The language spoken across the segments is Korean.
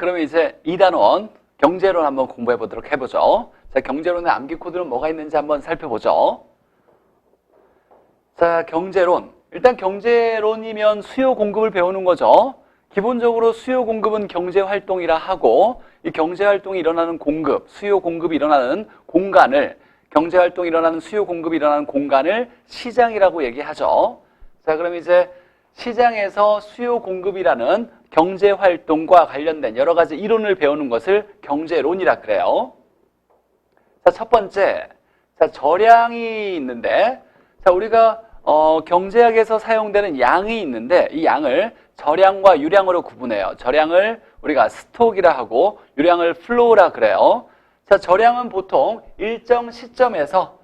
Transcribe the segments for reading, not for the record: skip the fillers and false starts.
그러면 이제 2단원 경제론 한번 공부해 보도록 해보죠. 자, 경제론의 암기 코드는 뭐가 있는지 한번 살펴보죠. 자, 경제론. 일단 경제론이면 수요 공급을 배우는 거죠. 기본적으로 수요 공급은 경제 활동이라 하고, 이 경제 활동이 일어나는 공급, 수요 공급이 일어나는 공간을, 경제 활동이 일어나는 수요 공급이 일어나는 공간을 시장이라고 얘기하죠. 자, 그럼 이제 시장에서 수요 공급이라는 경제 활동과 관련된 여러 가지 이론을 배우는 것을 경제론이라 그래요. 자, 첫 번째, 자, 절량이 있는데, 자, 우리가 경제학에서 사용되는 양이 있는데, 이 양을 절량과 유량으로 구분해요. 절량을 우리가 스톡이라 하고 유량을 플로우라 그래요. 자, 절량은 보통 일정 시점에서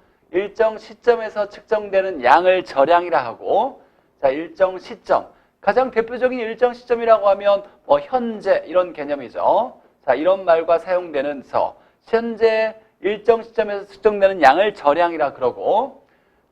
측정되는 양을 절량이라 하고, 자, 일정 시점. 가장 대표적인 일정 시점이라고 하면 현재 이런 개념이죠. 자, 이런 말과 사용되면서 현재 일정 시점에서 측정되는 양을 절량이라 그러고,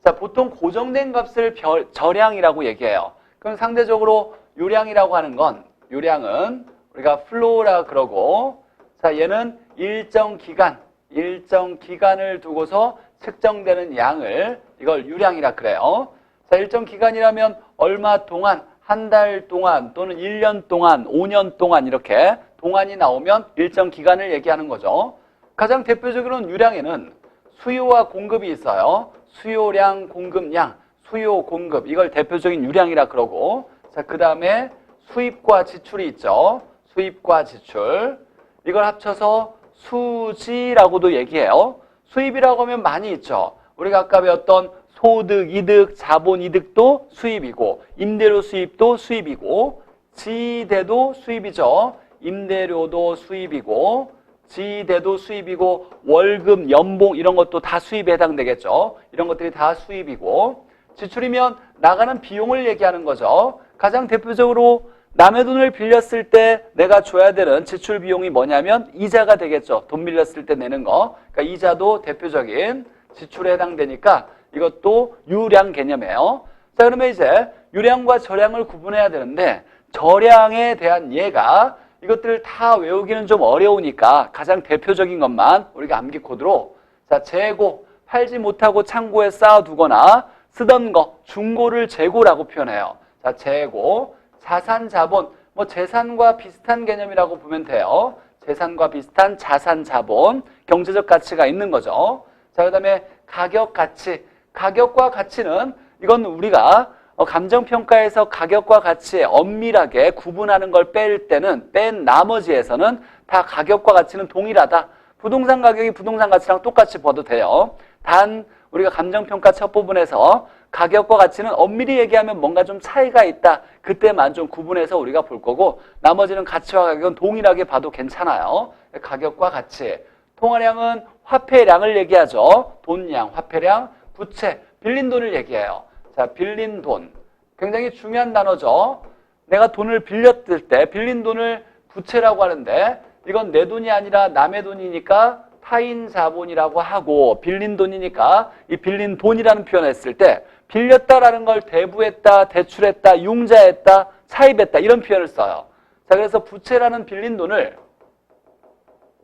자, 보통 고정된 값을 절량이라고 얘기해요. 그럼 상대적으로 유량이라고 하는 건, 유량은 우리가 플로우라 그러고, 자, 얘는 일정 기간을 두고서 측정되는 양을 이걸 유량이라 그래요. 자, 일정 기간이라면 얼마 동안, 한 달 동안 또는 1년 동안, 5년 동안 이렇게 동안이 나오면 일정 기간을 얘기하는 거죠. 가장 대표적으로는 유량에는 수요와 공급이 있어요. 수요량, 공급량, 수요, 공급, 이걸 대표적인 유량이라 그러고, 자, 그 다음에 수입과 지출이 있죠. 수입과 지출. 이걸 합쳐서 수지라고도 얘기해요. 수입이라고 하면 많이 있죠. 우리가 아까 배웠던 소득, 이득, 자본 이득도 수입이고, 임대료 수입도 수입이고, 지대도 수입이죠. 임대료도 수입이고, 지대도 수입이고, 월급, 연봉 이런 것도 다 수입에 해당되겠죠. 이런 것들이 다 수입이고, 지출이면 나가는 비용을 얘기하는 거죠. 가장 대표적으로 남의 돈을 빌렸을 때 내가 줘야 되는 지출 비용이 뭐냐면 이자가 되겠죠. 돈 빌렸을 때 내는 거. 그러니까 이자도 대표적인 지출에 해당되니까 이것도 유량 개념이에요. 자, 그러면 이제 유량과 절량을 구분해야 되는데, 절량에 대한 예가 이것들을 다 외우기는 좀 어려우니까 가장 대표적인 것만 우리가 암기 코드로, 자, 재고, 팔지 못하고 창고에 쌓아두거나 쓰던 거, 중고를 재고라고 표현해요. 자, 재고, 자산, 자본, 재산과 비슷한 개념이라고 보면 돼요. 재산과 비슷한 자산, 자본, 경제적 가치가 있는 거죠. 자, 그 다음에 가격, 가치. 가격과 가치는 이건 우리가 감정평가에서 가격과 가치에 엄밀하게 구분하는 걸 뺄 때는, 뺀 나머지에서는 다 가격과 가치는 동일하다. 부동산 가격이 부동산 가치랑 똑같이 봐도 돼요. 단 우리가 감정평가 첫 부분에서 가격과 가치는 엄밀히 얘기하면 뭔가 좀 차이가 있다. 그때만 좀 구분해서 우리가 볼 거고, 나머지는 가치와 가격은 동일하게 봐도 괜찮아요. 가격과 가치. 통화량은 화폐량을 얘기하죠. 돈량, 화폐량, 부채, 빌린 돈을 얘기해요. 자, 빌린 돈. 굉장히 중요한 단어죠. 내가 돈을 빌렸을 때 빌린 돈을 부채라고 하는데, 이건 내 돈이 아니라 남의 돈이니까 타인 자본이라고 하고, 빌린 돈이니까 이 빌린 돈이라는 표현을 했을 때 빌렸다라는 걸 대부했다, 대출했다, 융자했다, 차입했다 이런 표현을 써요. 자, 그래서 부채라는 빌린 돈을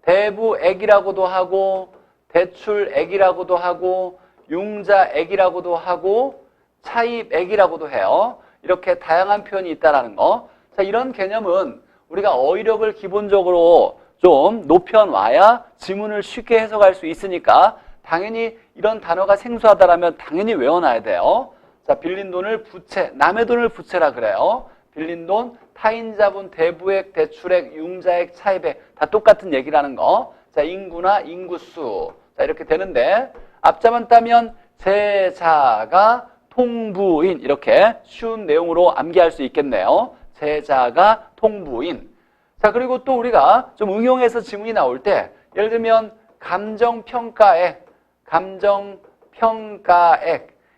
대부액이라고도 하고, 대출액이라고도 하고, 융자액이라고도 하고, 차입액이라고도 해요. 이렇게 다양한 표현이 있다라는 거. 자, 이런 개념은 우리가 어휘력을 기본적으로 좀 높여놔야 지문을 쉽게 해석할 수 있으니까 당연히 이런 단어가 생소하다라면 당연히 외워놔야 돼요. 자, 빌린 돈을 부채, 남의 돈을 부채라 그래요. 빌린 돈, 타인 자본, 대부액, 대출액, 융자액, 차입액 다 똑같은 얘기라는 거. 자, 인구나 인구수. 자, 이렇게 되는데 앞자만 따면 제자가 통부인, 이렇게 쉬운 내용으로 암기할 수 있겠네요. 제자가 통부인. 자, 그리고 또 우리가 좀 응용해서 지문이 나올 때, 예를 들면 감정평가액,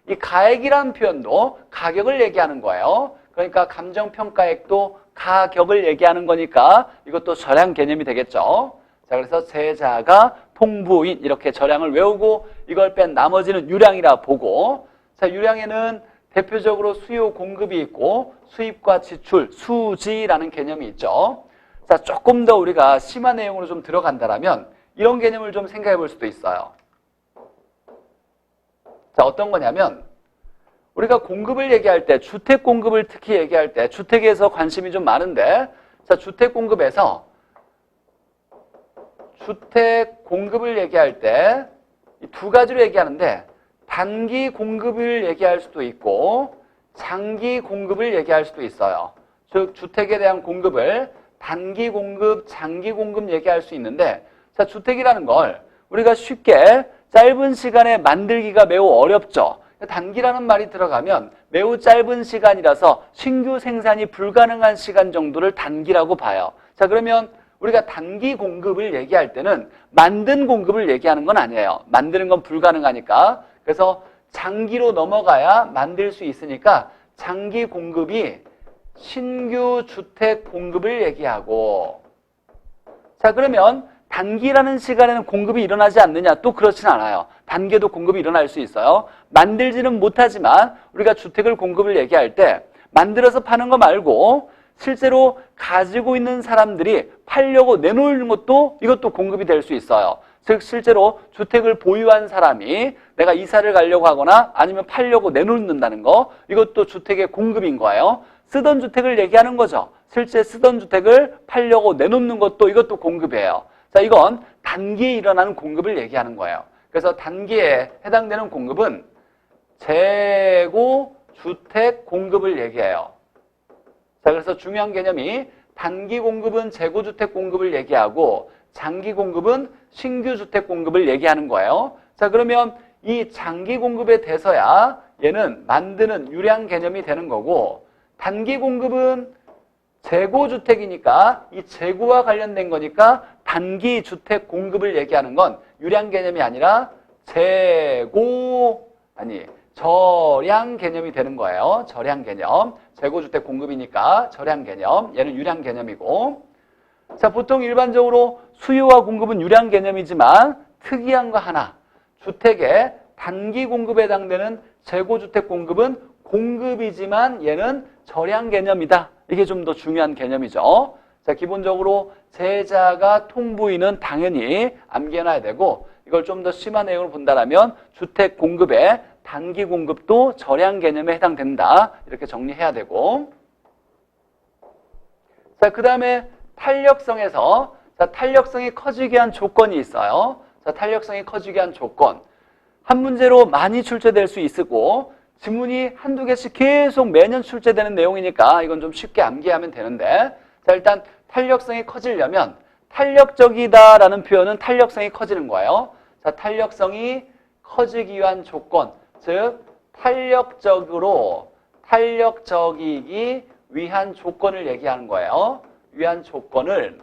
이 가액이라는 표현도 가격을 얘기하는 거예요. 그러니까 감정평가액도 가격을 얘기하는 거니까 이것도 절량 개념이 되겠죠. 자, 그래서 제자가 통부인, 이렇게 절량을 외우고 이걸 뺀 나머지는 유량이라 보고, 자, 유량에는 대표적으로 수요 공급이 있고 수입과 지출, 수지라는 개념이 있죠. 자, 조금 더 우리가 심한 내용으로 좀 들어간다라면 이런 개념을 좀 생각해 볼 수도 있어요. 자, 어떤 거냐면 우리가 공급을 얘기할 때, 주택 공급을 특히 얘기할 때, 주택에서 관심이 좀 많은데, 자, 주택 공급에서 주택 공급을 얘기할 때 두 가지로 얘기하는데, 단기 공급을 얘기할 수도 있고 장기 공급을 얘기할 수도 있어요. 즉 주택에 대한 공급을 단기 공급, 장기 공급 얘기할 수 있는데, 자, 주택이라는 걸 우리가 쉽게 짧은 시간에 만들기가 매우 어렵죠. 단기라는 말이 들어가면 매우 짧은 시간이라서 신규 생산이 불가능한 시간 정도를 단기라고 봐요. 자, 그러면 우리가 단기 공급을 얘기할 때는 만든 공급을 얘기하는 건 아니에요. 만드는 건 불가능하니까. 그래서 장기로 넘어가야 만들 수 있으니까 장기 공급이 신규 주택 공급을 얘기하고, 자, 그러면 단기라는 시간에는 공급이 일어나지 않느냐? 또 그렇진 않아요. 단기에도 공급이 일어날 수 있어요. 만들지는 못하지만 우리가 주택을 공급을 얘기할 때 만들어서 파는 거 말고 실제로 가지고 있는 사람들이 팔려고 내놓는 것도 이것도 공급이 될 수 있어요. 즉 실제로 주택을 보유한 사람이 내가 이사를 가려고 하거나 아니면 팔려고 내놓는다는 거, 이것도 주택의 공급인 거예요. 쓰던 주택을 얘기하는 거죠. 실제 쓰던 주택을 팔려고 내놓는 것도 이것도 공급이에요. 자, 이건 단기에 일어나는 공급을 얘기하는 거예요. 그래서 단기에 해당되는 공급은 재고 주택 공급을 얘기해요. 자, 그래서 중요한 개념이 단기 공급은 재고 주택 공급을 얘기하고 장기 공급은 신규 주택 공급을 얘기하는 거예요. 자, 그러면 이 장기 공급에 대해서야 얘는 만드는 유량 개념이 되는 거고, 단기 공급은 재고 주택이니까 이 재고와 관련된 거니까 단기 주택 공급을 얘기하는 건 유량 개념이 아니라 저량 개념이 되는 거예요. 저량 개념. 재고 주택 공급이니까 저량 개념. 얘는 유량 개념이고. 자, 보통 일반적으로 수요와 공급은 유량 개념이지만 특이한 거 하나. 주택의 단기 공급에 해당되는 재고 주택 공급은 공급이지만 얘는 저량 개념이다. 이게 좀 더 중요한 개념이죠. 자, 기본적으로 제자가 통부인은 당연히 암기해놔야 되고, 이걸 좀 더 심한 내용으로 본다면 주택 공급의 단기 공급도 저량 개념에 해당된다. 이렇게 정리해야 되고. 자, 그 다음에 탄력성에서, 자, 탄력성이 커지게 한 조건이 있어요. 자, 탄력성이 커지게 한 조건. 한 문제로 많이 출제될 수 있고, 지문이 한두 개씩 계속 매년 출제되는 내용이니까 이건 좀 쉽게 암기하면 되는데, 자, 일단 탄력성이 커지려면 탄력적이다라는 표현은 탄력성이 커지는 거예요. 자, 탄력성이 커지기 위한 조건, 즉 탄력적이기 위한 조건을 얘기하는 거예요. 위한 조건을.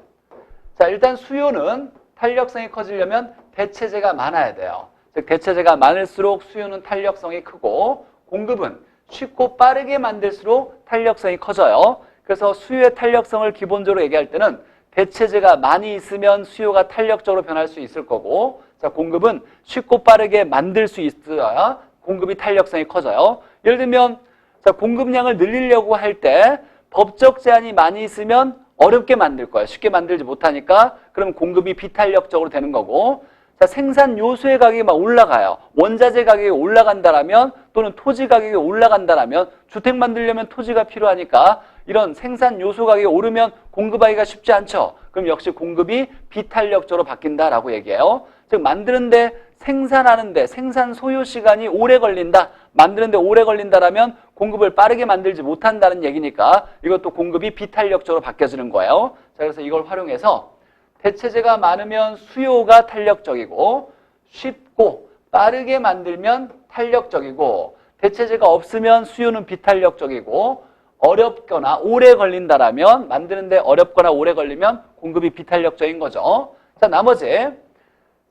자, 일단 수요는 탄력성이 커지려면 대체재가 많아야 돼요. 즉 대체재가 많을수록 수요는 탄력성이 크고, 공급은 쉽고 빠르게 만들수록 탄력성이 커져요. 그래서 수요의 탄력성을 기본적으로 얘기할 때는 대체재가 많이 있으면 수요가 탄력적으로 변할 수 있을 거고, 자, 공급은 쉽고 빠르게 만들 수 있어야 공급이 탄력성이 커져요. 예를 들면, 자, 공급량을 늘리려고 할 때 법적 제한이 많이 있으면 어렵게 만들 거예요. 쉽게 만들지 못하니까. 그러면 공급이 비탄력적으로 되는 거고, 자, 생산 요소의 가격이 막 올라가요. 원자재 가격이 올라간다라면, 또는 토지 가격이 올라간다라면, 주택 만들려면 토지가 필요하니까 이런 생산 요소 가격이 오르면 공급하기가 쉽지 않죠. 그럼 역시 공급이 비탄력적으로 바뀐다라고 얘기해요. 즉 만드는데, 생산하는데 생산 소요 시간이 오래 걸린다. 만드는데 오래 걸린다라면 공급을 빠르게 만들지 못한다는 얘기니까 이것도 공급이 비탄력적으로 바뀌어지는 거예요. 자, 그래서 이걸 활용해서 대체재가 많으면 수요가 탄력적이고, 쉽고 빠르게 만들면 탄력적이고, 대체재가 없으면 수요는 비탄력적이고, 어렵거나 오래 걸린다라면, 만드는데 어렵거나 오래 걸리면 공급이 비탄력적인 거죠. 자, 나머지,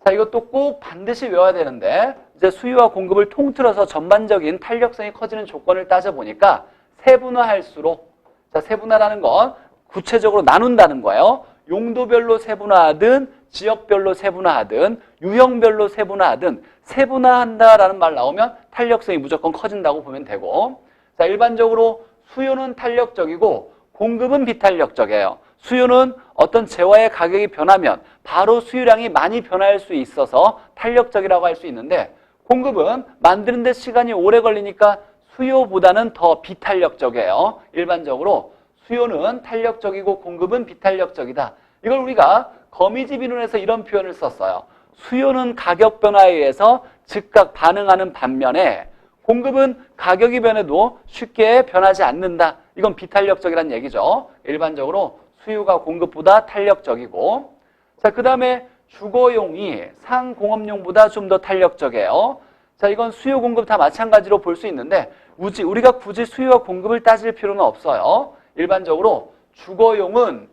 자, 이것도 꼭 반드시 외워야 되는데, 이제 수요와 공급을 통틀어서 전반적인 탄력성이 커지는 조건을 따져보니까 세분화할수록, 자, 세분화라는 건 구체적으로 나눈다는 거예요. 용도별로 세분화하든 지역별로 세분화하든 유형별로 세분화하든 세분화한다라는 말 나오면 탄력성이 무조건 커진다고 보면 되고, 자, 일반적으로 수요는 탄력적이고 공급은 비탄력적이에요. 수요는 어떤 재화의 가격이 변하면 바로 수요량이 많이 변할 수 있어서 탄력적이라고 할 수 있는데, 공급은 만드는 데 시간이 오래 걸리니까 수요보다는 더 비탄력적이에요. 일반적으로 수요는 탄력적이고 공급은 비탄력적이다. 이걸 우리가 거미집 이론에서 이런 표현을 썼어요. 수요는 가격 변화에 의해서 즉각 반응하는 반면에 공급은 가격이 변해도 쉽게 변하지 않는다. 이건 비탄력적이라는 얘기죠. 일반적으로 수요가 공급보다 탄력적이고, 자, 그 다음에 주거용이 상공업용보다 좀 더 탄력적이에요. 자, 이건 수요 공급 다 마찬가지로 볼 수 있는데 우리가 굳이 수요와 공급을 따질 필요는 없어요. 일반적으로 주거용은,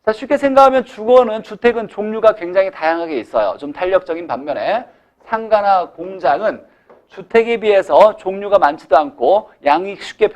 자, 쉽게 생각하면 주택은 종류가 굉장히 다양하게 있어요. 좀 탄력적인 반면에 상가나 공장은 주택에 비해서 종류가 많지도 않고 양이 쉽게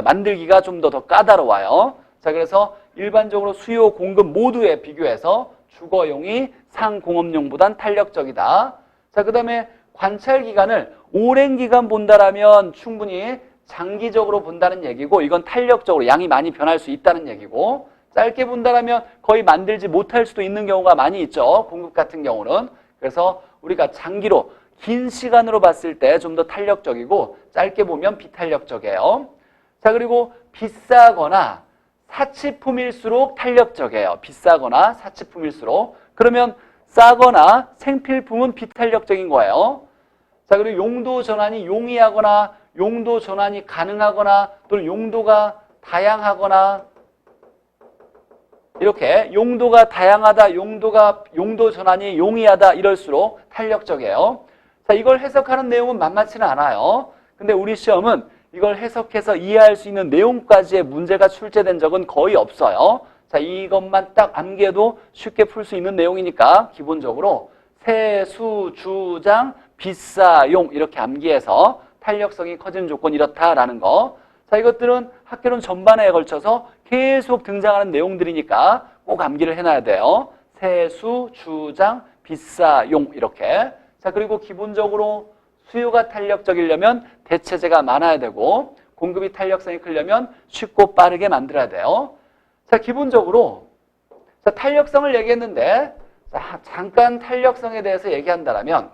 만들기가 좀 더 까다로워요. 자, 그래서 일반적으로 수요, 공급 모두에 비교해서 주거용이 상공업용보단 탄력적이다. 자, 그 다음에 관찰 기간을 오랜 기간 본다라면 충분히 장기적으로 본다는 얘기고, 이건 탄력적으로 양이 많이 변할 수 있다는 얘기고, 짧게 본다라면 거의 만들지 못할 수도 있는 경우가 많이 있죠. 공급 같은 경우는. 그래서 우리가 장기로 긴 시간으로 봤을 때 좀 더 탄력적이고, 짧게 보면 비탄력적이에요. 자, 그리고 비싸거나 사치품일수록 탄력적이에요. 비싸거나 사치품일수록. 그러면 싸거나 생필품은 비탄력적인 거예요. 자, 그리고 용도 전환이 용이하거나 용도 전환이 가능하거나 또는 용도가 다양하거나, 이렇게 용도가 다양하다, 용도 전환이 용이하다 이럴수록 탄력적이에요. 자, 이걸 해석하는 내용은 만만치는 않아요. 근데 우리 시험은 이걸 해석해서 이해할 수 있는 내용까지의 문제가 출제된 적은 거의 없어요. 자, 이것만 딱 암기해도 쉽게 풀 수 있는 내용이니까 기본적으로 세수, 주장, 비싸, 용 이렇게 암기해서 탄력성이 커지는 조건 이렇다라는 거. 자, 이것들은 학교론 전반에 걸쳐서 계속 등장하는 내용들이니까 꼭 암기를 해놔야 돼요. 세수, 주장, 비싸, 용 이렇게. 자, 그리고 기본적으로 수요가 탄력적이려면 대체재가 많아야 되고, 공급이 탄력성이 크려면 쉽고 빠르게 만들어야 돼요. 자, 기본적으로 탄력성을 얘기했는데, 자, 잠깐 탄력성에 대해서 얘기한다면,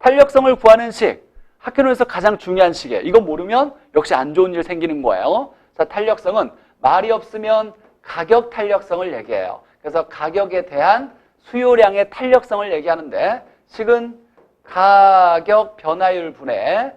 탄력성을 구하는 식, 학교론에서 가장 중요한 식이에요. 이거 모르면 역시 안 좋은 일 생기는 거예요. 자, 탄력성은 말이 없으면 가격 탄력성을 얘기해요. 그래서 가격에 대한 수요량의 탄력성을 얘기하는데, 식은 가격 변화율 분의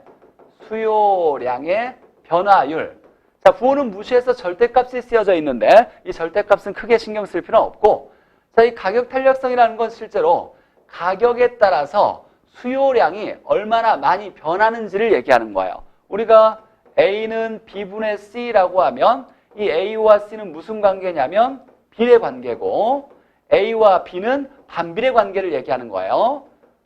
수요량의 변화율. 자, 부호는 무시해서 절대값이 쓰여져 있는데 이 절대값은 크게 신경 쓸 필요는 없고, 자, 이 가격 탄력성이라는 건 실제로 가격에 따라서 수요량이 얼마나 많이 변하는지를 얘기하는 거예요. 우리가 A는 B분의 C라고 하면 이 A와 C는 무슨 관계냐면 비례 관계고, A와 B는 반비례 관계를 얘기하는 거예요.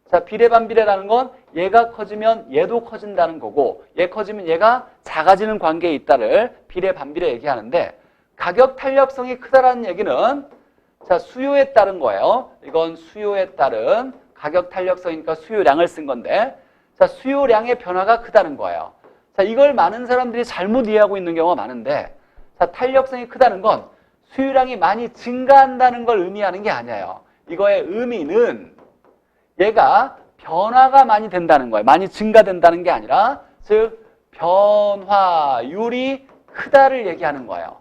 자, 비례 반비례라는 건 얘가 커지면 얘도 커진다는 거고, 얘 커지면 얘가 작아지는 관계에 있다를 비례 반비례 얘기하는데, 가격 탄력성이 크다라는 얘기는, 자, 수요에 따른 거예요. 이건 수요에 따른 가격 탄력성이니까 수요량을 쓴 건데, 자, 수요량의 변화가 크다는 거예요. 자, 이걸 많은 사람들이 잘못 이해하고 있는 경우가 많은데, 자, 탄력성이 크다는 건 수요량이 많이 증가한다는 걸 의미하는 게 아니에요. 이거의 의미는 얘가 변화가 많이 된다는 거예요. 많이 증가된다는 게 아니라, 즉 변화율이 크다를 얘기하는 거예요.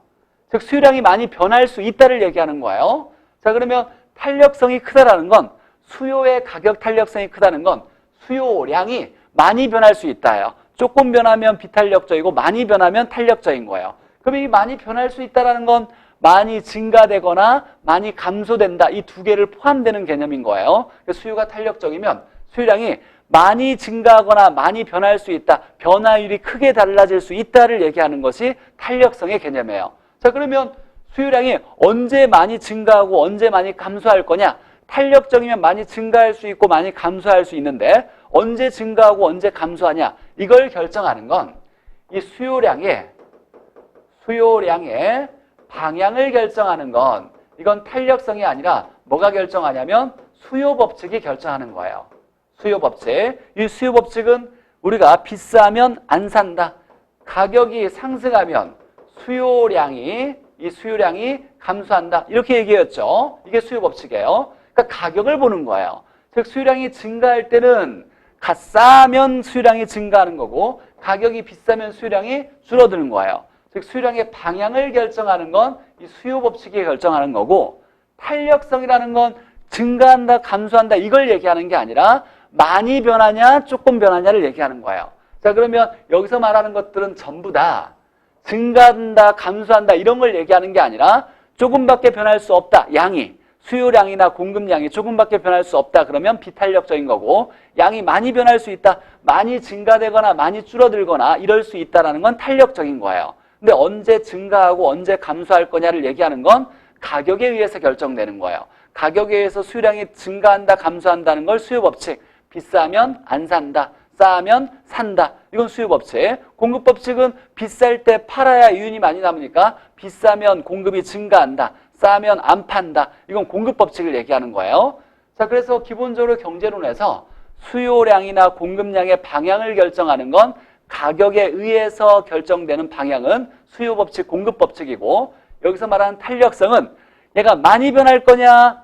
즉 수요량이 많이 변할 수 있다를 얘기하는 거예요. 자, 그러면 탄력성이 크다라는 건, 수요의 가격 탄력성이 크다는 건 수요량이 많이 변할 수 있다예요. 조금 변하면 비탄력적이고 많이 변하면 탄력적인 거예요. 그럼 이 많이 변할 수 있다는 건 많이 증가되거나 많이 감소된다, 이 두 개를 포함되는 개념인 거예요. 수요가 탄력적이면 수요량이 많이 증가하거나 많이 변할 수 있다, 변화율이 크게 달라질 수 있다를 얘기하는 것이 탄력성의 개념이에요. 자, 그러면 수요량이 언제 많이 증가하고 언제 많이 감소할 거냐? 탄력적이면 많이 증가할 수 있고 많이 감소할 수 있는데 언제 증가하고 언제 감소하냐? 이걸 결정하는 건 이 수요량의 방향을 결정하는 건, 이건 탄력성이 아니라 뭐가 결정하냐면 수요 법칙이 결정하는 거예요. 수요 법칙. 이 수요 법칙은 우리가 비싸면 안 산다, 가격이 상승하면 수요량이 이 수요량이 감소한다. 이렇게 얘기했죠. 이게 수요 법칙이에요. 그러니까 가격을 보는 거예요. 즉 수요량이 증가할 때는 싸면 수요량이 증가하는 거고 가격이 비싸면 수요량이 줄어드는 거예요. 즉 수요량의 방향을 결정하는 건 이 수요 법칙이 결정하는 거고 탄력성이라는 건 증가한다, 감소한다 이걸 얘기하는 게 아니라 많이 변하냐, 조금 변하냐를 얘기하는 거예요. 자, 그러면 여기서 말하는 것들은 전부 다 증가한다, 감소한다 이런 걸 얘기하는 게 아니라 조금밖에 변할 수 없다. 양이, 수요량이나 공급량이 조금밖에 변할 수 없다. 그러면 비탄력적인 거고 양이 많이 변할 수 있다. 많이 증가되거나 많이 줄어들거나 이럴 수 있다는 건 탄력적인 거예요. 근데 언제 증가하고 언제 감소할 거냐를 얘기하는 건 가격에 의해서 결정되는 거예요. 가격에 의해서 수요량이 증가한다, 감소한다는 걸 수요법칙. 비싸면 안 산다, 싸면 산다. 이건 수요법칙. 공급법칙은 비쌀 때 팔아야 이윤이 많이 남으니까 비싸면 공급이 증가한다, 싸면 안 판다. 이건 공급법칙을 얘기하는 거예요. 자, 그래서 기본적으로 경제론에서 수요량이나 공급량의 방향을 결정하는 건 가격에 의해서 결정되는 방향은 수요법칙, 공급법칙이고 여기서 말하는 탄력성은 얘가 많이 변할 거냐,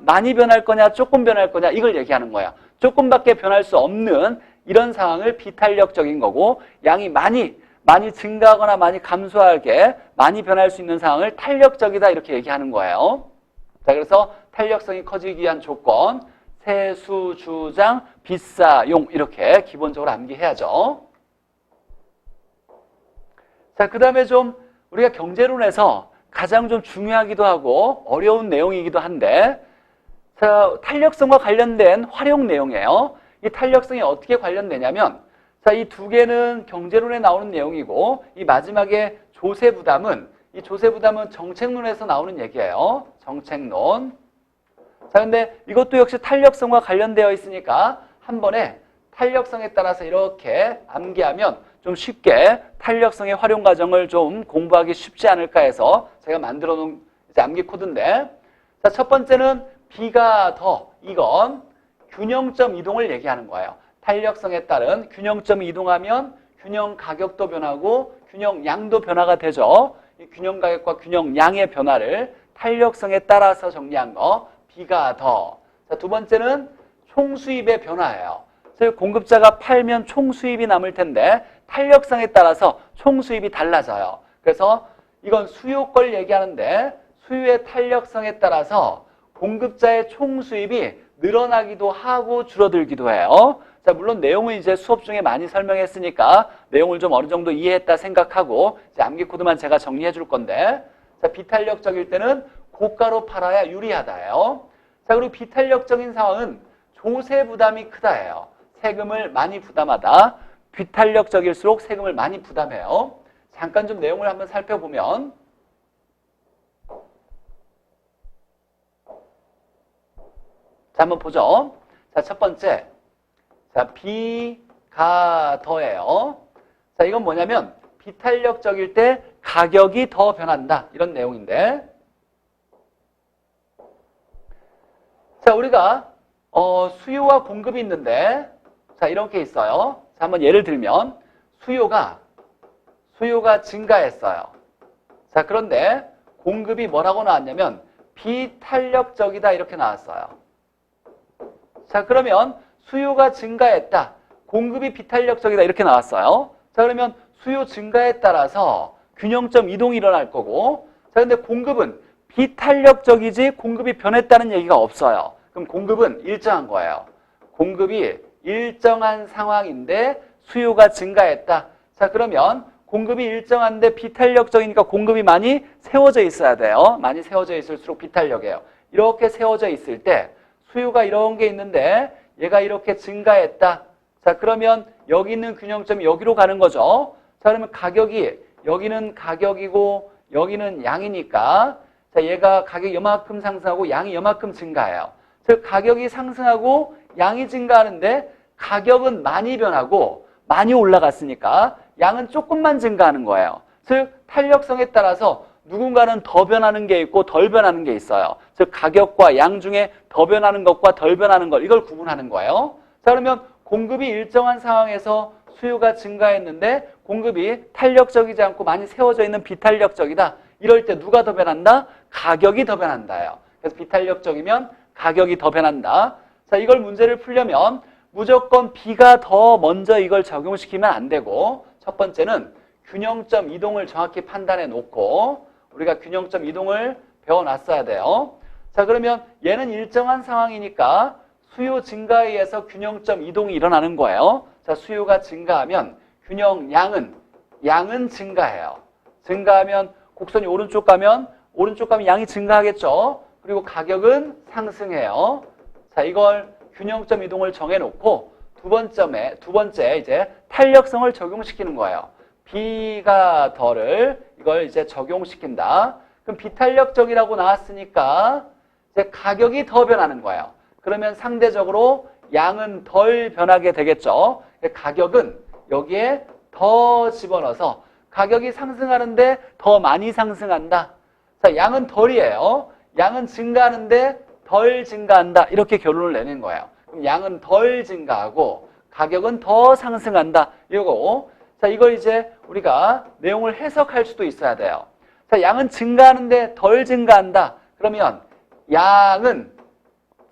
조금 변할 거냐 이걸 얘기하는 거야. 조금밖에 변할 수 없는 이런 상황을 비탄력적인 거고 양이 많이 증가하거나 많이 감소하게 많이 변할 수 있는 상황을 탄력적이다 이렇게 얘기하는 거예요. 자, 그래서 탄력성이 커지기 위한 조건 세수, 주장, 비싸용 이렇게 기본적으로 암기해야죠. 자, 그 다음에 좀 우리가 경제론에서 가장 좀 중요하기도 하고 어려운 내용이기도 한데 자, 탄력성과 관련된 활용 내용이에요. 이 탄력성이 어떻게 관련되냐면 자, 이 두 개는 경제론에 나오는 내용이고 이 마지막에 조세부담은 이 조세부담은 정책론에서 나오는 얘기예요. 정책론. 자, 근데 이것도 역시 탄력성과 관련되어 있으니까 한 번에 탄력성에 따라서 이렇게 암기하면 좀 쉽게 탄력성의 활용 과정을 좀 공부하기 쉽지 않을까 해서 제가 만들어 놓은 이제 암기 코드인데 자, 첫 번째는 B가 더 이건 균형점 이동을 얘기하는 거예요. 탄력성에 따른 균형점이 이동하면 균형 가격도 변하고 균형 양도 변화가 되죠. 이 균형 가격과 균형 양의 변화를 탄력성에 따라서 정리한 거 B가 더. 자, 두 번째는 총수입의 변화예요. 즉 공급자가 팔면 총수입이 남을 텐데 탄력성에 따라서 총수입이 달라져요. 그래서 이건 수요걸 얘기하는데 수요의 탄력성에 따라서 공급자의 총수입이 늘어나기도 하고 줄어들기도 해요. 자, 물론 내용은 이제 수업 중에 많이 설명했으니까 내용을 좀 어느 정도 이해했다 생각하고 이제 암기 코드만 제가 정리해 줄 건데 자, 비탄력적일 때는 고가로 팔아야 유리하다예요. 자, 그리고 비탄력적인 상황은 조세 부담이 크다예요. 세금을 많이 부담하다. 비탄력적일수록 세금을 많이 부담해요. 잠깐 좀 내용을 한번 살펴보면 자, 한번 보죠. 자, 첫 번째. 자, B가 더예요. 자, 이건 뭐냐면 비탄력적일 때 가격이 더 변한다. 이런 내용인데 자, 우리가 수요와 공급이 있는데 자, 이렇게 있어요. 자, 한번 예를 들면 수요가 증가했어요. 자, 그런데 공급이 뭐라고 나왔냐면 비탄력적이다 이렇게 나왔어요. 자, 그러면 수요가 증가했다. 공급이 비탄력적이다 이렇게 나왔어요. 자, 그러면 수요 증가에 따라서 균형점 이동이 일어날 거고 자, 근데 공급은 비탄력적이지 공급이 변했다는 얘기가 없어요. 그럼 공급은 일정한 거예요. 공급이 일정한 상황인데 수요가 증가했다. 자, 그러면 공급이 일정한데 비탄력적이니까 공급이 많이 세워져 있어야 돼요. 많이 세워져 있을수록 비탄력이에요. 이렇게 세워져 있을 때 수요가 이런 게 있는데 얘가 이렇게 증가했다. 자, 그러면 여기 있는 균형점이 여기로 가는 거죠. 자, 그러면 가격이 여기는 가격이고 여기는 양이니까 자, 얘가 가격이 요만큼 상승하고 양이 요만큼 증가해요. 즉 가격이 상승하고 양이 증가하는데 가격은 많이 변하고 많이 올라갔으니까 양은 조금만 증가하는 거예요. 즉 탄력성에 따라서 누군가는 더 변하는 게 있고 덜 변하는 게 있어요. 즉 가격과 양 중에 더 변하는 것과 덜 변하는 것 이걸 구분하는 거예요. 자, 그러면 공급이 일정한 상황에서 수요가 증가했는데 공급이 탄력적이지 않고 많이 세워져 있는 비탄력적이다. 이럴 때 누가 더 변한다? 가격이 더 변한다예요. 그래서 비탄력적이면 가격이 더 변한다. 자, 이걸 문제를 풀려면 무조건 B가 더 먼저 이걸 적용시키면 안 되고, 첫 번째는 균형점 이동을 정확히 판단해 놓고 우리가 균형점 이동을 배워놨어야 돼요. 자, 그러면 얘는 일정한 상황이니까 수요 증가에 의해서 균형점 이동이 일어나는 거예요. 자, 수요가 증가하면 양은 증가해요. 증가하면 곡선이 오른쪽 가면 양이 증가하겠죠. 그리고 가격은 상승해요. 자, 이걸 균형점 이동을 정해놓고 두 번째 이제 탄력성을 적용시키는 거예요. B가 더를 이걸 이제 적용시킨다. 그럼 비탄력적이라고 나왔으니까 이제 가격이 더 변하는 거예요. 그러면 상대적으로 양은 덜 변하게 되겠죠. 가격은 여기에 더 집어넣어서 가격이 상승하는데 더 많이 상승한다. 자, 양은 덜이에요. 양은 증가하는데 덜 증가한다. 이렇게 결론을 내는 거예요. 그럼 양은 덜 증가하고 가격은 더 상승한다. 이거. 자, 이걸 이제 우리가 내용을 해석할 수도 있어야 돼요. 자, 양은 증가하는데 덜 증가한다. 그러면 양은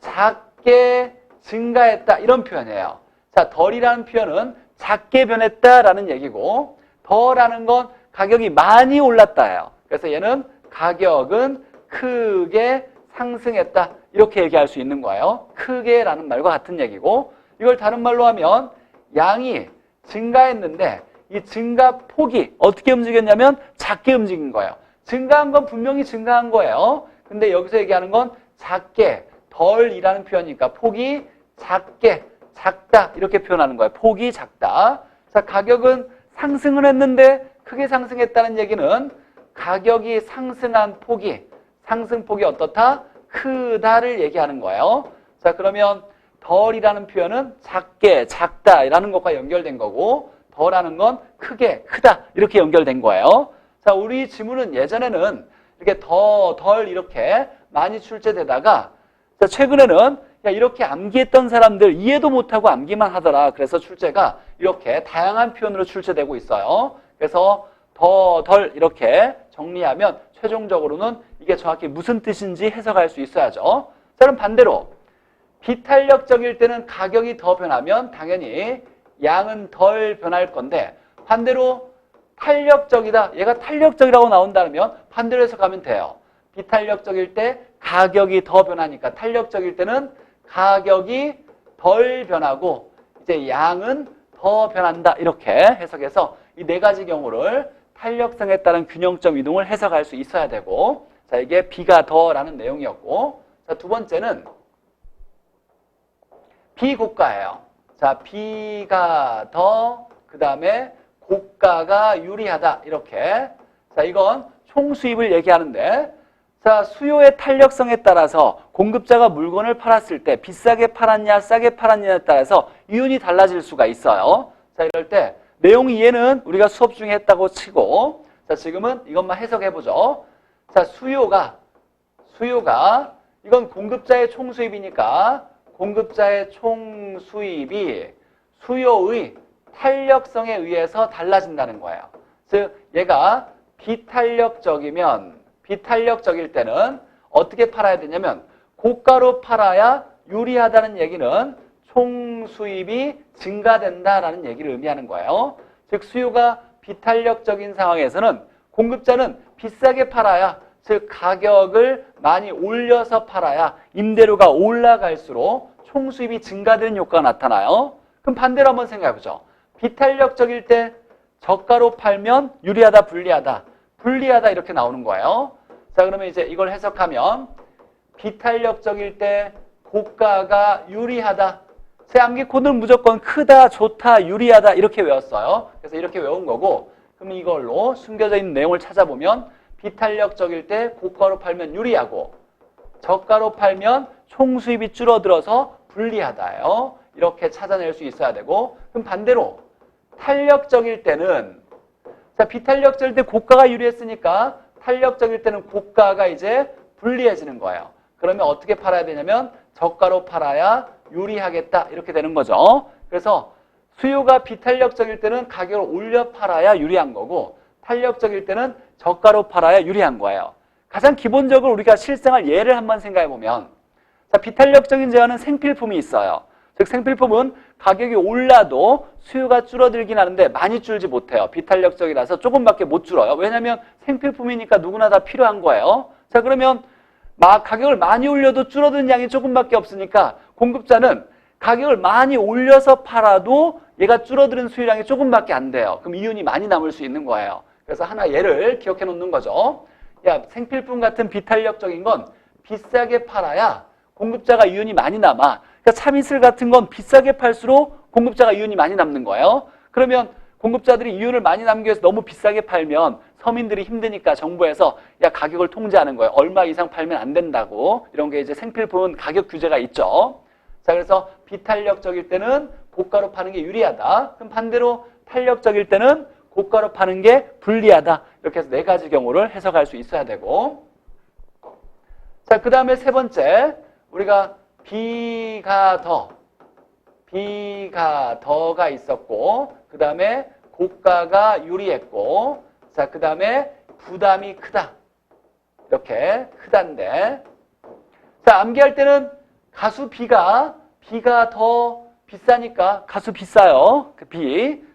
작게 증가했다. 이런 표현이에요. 자, 덜이라는 표현은 작게 변했다라는 얘기고, 더라는 건 가격이 많이 올랐다예요. 그래서 얘는 가격은 크게 상승했다. 이렇게 얘기할 수 있는 거예요. 크게라는 말과 같은 얘기고, 이걸 다른 말로 하면 양이 증가했는데 이 증가 폭이 어떻게 움직였냐면 작게 움직인 거예요. 증가한 건 분명히 증가한 거예요. 근데 여기서 얘기하는 건 작게, 덜이라는 표현이니까 폭이 작게, 작다 이렇게 표현하는 거예요. 폭이 작다. 자, 가격은 상승을 했는데 크게 상승했다는 얘기는 가격이 상승한 폭이, 상승폭이 어떻다? 크다를 얘기하는 거예요. 자, 그러면 덜이라는 표현은 작게, 작다라는 것과 연결된 거고, 더라는 건 크게, 크다 이렇게 연결된 거예요. 자, 우리 지문은 예전에는 이렇게 덜 이렇게 많이 출제되다가, 자, 최근에는 야, 이렇게 암기했던 사람들 이해도 못하고 암기만 하더라. 그래서 출제가 이렇게 다양한 표현으로 출제되고 있어요. 그래서 덜 이렇게 정리하면 최종적으로는 이게 정확히 무슨 뜻인지 해석할 수 있어야죠. 자, 그럼 반대로 비탄력적일 때는 가격이 더 변하면 당연히 양은 덜 변할 건데, 반대로 탄력적이다. 얘가 탄력적이라고 나온다면 반대로 해석하면 돼요. 비탄력적일 때 가격이 더 변하니까 탄력적일 때는 가격이 덜 변하고 이제 양은 더 변한다. 이렇게 해석해서 이 네 가지 경우를 탄력성에 따른 균형점 이동을 해석할 수 있어야 되고, 자, 이게 B가 더라는 내용이었고, 자, 두 번째는 비고가예요. 자, B가 더, 그 다음에 고가가 유리하다. 이렇게. 자, 이건 총수입을 얘기하는데, 자, 수요의 탄력성에 따라서 공급자가 물건을 팔았을 때 비싸게 팔았냐, 싸게 팔았냐에 따라서 이윤이 달라질 수가 있어요. 자, 이럴 때 내용 이해는 우리가 수업 중에 했다고 치고, 자, 지금은 이것만 해석해보죠. 자, 수요가, 이건 공급자의 총수입이니까 공급자의 총수입이 수요의 탄력성에 의해서 달라진다는 거예요. 즉, 얘가 비탄력적일 때는 어떻게 팔아야 되냐면 고가로 팔아야 유리하다는 얘기는 총수입이 증가된다라는 얘기를 의미하는 거예요. 즉, 수요가 비탄력적인 상황에서는 공급자는 비싸게 팔아야, 즉 가격을 많이 올려서 팔아야 임대료가 올라갈수록 총수입이 증가되는 효과가 나타나요. 그럼 반대로 한번 생각해보죠. 비탄력적일 때 저가로 팔면 유리하다, 불리하다. 불리하다 이렇게 나오는 거예요. 자, 그러면 이제 이걸 해석하면 비탄력적일 때 고가가 유리하다. 제 암기 코드는 무조건 크다, 좋다, 유리하다 이렇게 외웠어요. 그래서 이렇게 외운 거고, 그럼 이걸로 숨겨져 있는 내용을 찾아보면 비탄력적일 때 고가로 팔면 유리하고 저가로 팔면 총수입이 줄어들어서 불리하다예요. 이렇게 찾아낼 수 있어야 되고, 그럼 반대로 탄력적일 때는, 자, 비탄력적일 때 고가가 유리했으니까 탄력적일 때는 고가가 이제 불리해지는 거예요. 그러면 어떻게 팔아야 되냐면 저가로 팔아야 유리하겠다 이렇게 되는 거죠. 그래서 수요가 비탄력적일 때는 가격을 올려 팔아야 유리한 거고, 탄력적일 때는 저가로 팔아야 유리한 거예요. 가장 기본적으로 우리가 실생활 예를 한번 생각해 보면, 자, 비탄력적인 재화는 생필품이 있어요. 즉 생필품은 가격이 올라도 수요가 줄어들긴 하는데 많이 줄지 못해요. 비탄력적이라서 조금밖에 못 줄어요. 왜냐하면 생필품이니까 누구나 다 필요한 거예요. 자, 그러면 가격을 많이 올려도 줄어드는 양이 조금밖에 없으니까 공급자는 가격을 많이 올려서 팔아도 얘가 줄어드는 수요량이 조금밖에 안 돼요. 그럼 이윤이 많이 남을 수 있는 거예요. 그래서 하나 예를 기억해 놓는 거죠. 야, 생필품 같은 비탄력적인 건 비싸게 팔아야 공급자가 이윤이 많이 남아. 그러니까 참이슬 같은 건 비싸게 팔수록 공급자가 이윤이 많이 남는 거예요. 그러면 공급자들이 이윤을 많이 남기 위해서 너무 비싸게 팔면 서민들이 힘드니까 정부에서 야, 가격을 통제하는 거예요. 얼마 이상 팔면 안 된다고. 이런 게 이제 생필품은 가격 규제가 있죠. 자, 그래서 비탄력적일 때는 고가로 파는 게 유리하다. 그럼 반대로 탄력적일 때는 고가로 파는 게 불리하다. 이렇게 해서 네 가지 경우를 해석할 수 있어야 되고. 자, 그 다음에 세 번째, 우리가 비가 더가 있었고, 그 다음에 고가가 유리했고, 자, 그 다음에 부담이 크다. 이렇게 크단데, 자, 암기할 때는 가수 비가 더 비싸니까, 가수 비싸요. 그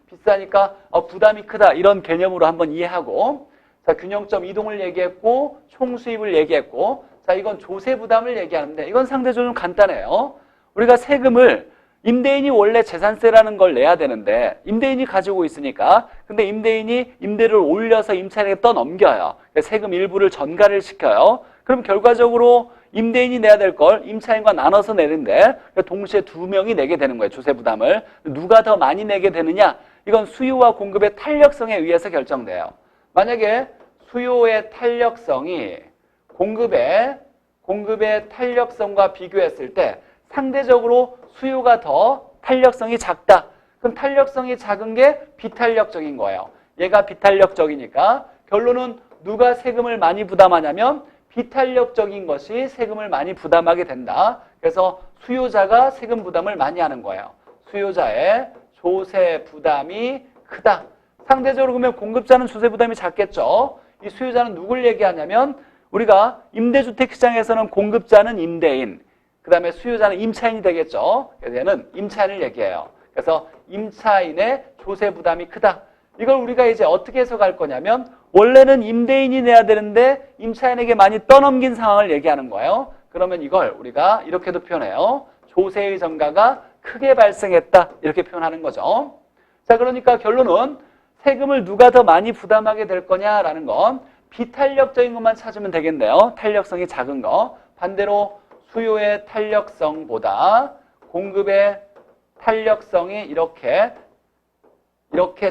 비싸니까 부담이 크다. 이런 개념으로 한번 이해하고, 자, 균형점 이동을 얘기했고, 총수입을 얘기했고, 자, 이건 조세 부담을 얘기하는데, 이건 상대적으로 좀 간단해요. 우리가 세금을 임대인이 원래 재산세라는 걸 내야 되는데 임대인이 가지고 있으니까, 근데 임대인이 임대를 올려서 임차인에게 떠넘겨요. 세금 일부를 전가를 시켜요. 그럼 결과적으로 임대인이 내야 될 걸 임차인과 나눠서 내는데 동시에 두 명이 내게 되는 거예요. 조세 부담을. 누가 더 많이 내게 되느냐? 이건 수요와 공급의 탄력성에 의해서 결정돼요. 만약에 수요의 탄력성이 공급의 탄력성과 비교했을 때 상대적으로 수요가 더 탄력성이 작다. 그럼 탄력성이 작은 게 비탄력적인 거예요. 얘가 비탄력적이니까 결론은 누가 세금을 많이 부담하냐면 비탄력적인 것이 세금을 많이 부담하게 된다. 그래서 수요자가 세금 부담을 많이 하는 거예요. 수요자의 조세 부담이 크다. 상대적으로 그러면 공급자는 조세 부담이 작겠죠. 이 수요자는 누굴 얘기하냐면 우리가 임대주택 시장에서는 공급자는 임대인, 그 다음에 수요자는 임차인이 되겠죠. 그래서 얘는 임차인을 얘기해요. 그래서 임차인의 조세 부담이 크다. 이걸 우리가 이제 어떻게 해석할 거냐면 원래는 임대인이 내야 되는데 임차인에게 많이 떠넘긴 상황을 얘기하는 거예요. 그러면 이걸 우리가 이렇게도 표현해요. 조세의 증가가 크게 발생했다. 이렇게 표현하는 거죠. 자, 그러니까 결론은 세금을 누가 더 많이 부담하게 될 거냐라는 건 비탄력적인 것만 찾으면 되겠네요. 탄력성이 작은 거. 반대로 수요의 탄력성보다 공급의 탄력성이 이렇게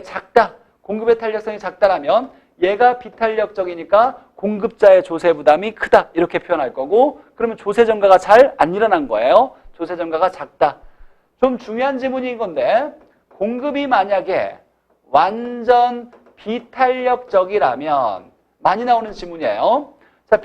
작다. 공급의 탄력성이 작다라면 얘가 비탄력적이니까 공급자의 조세 부담이 크다. 이렇게 표현할 거고, 그러면 조세 증가가 잘 안 일어난 거예요. 조세 증가가 작다. 좀 중요한 질문인 건데 공급이 만약에 완전 비탄력적이라면 많이 나오는 질문이에요. 자,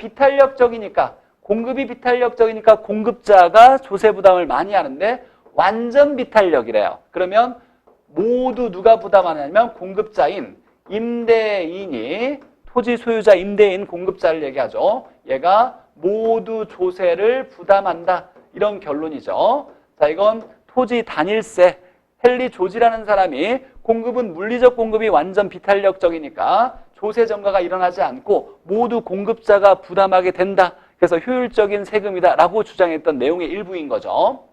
공급이 비탄력적이니까 공급자가 조세 부담을 많이 하는데 완전 비탄력이래요. 그러면 모두 누가 부담하냐면 공급자인 임대인이, 토지 소유자 임대인 공급자를 얘기하죠. 얘가 모두 조세를 부담한다. 이런 결론이죠. 자, 이건 토지 단일세, 헨리 조지라는 사람이 공급은 물리적 공급이 완전 비탄력적이니까 조세 증가가 일어나지 않고 모두 공급자가 부담하게 된다. 그래서 효율적인 세금이다 라고 주장했던 내용의 일부인 거죠.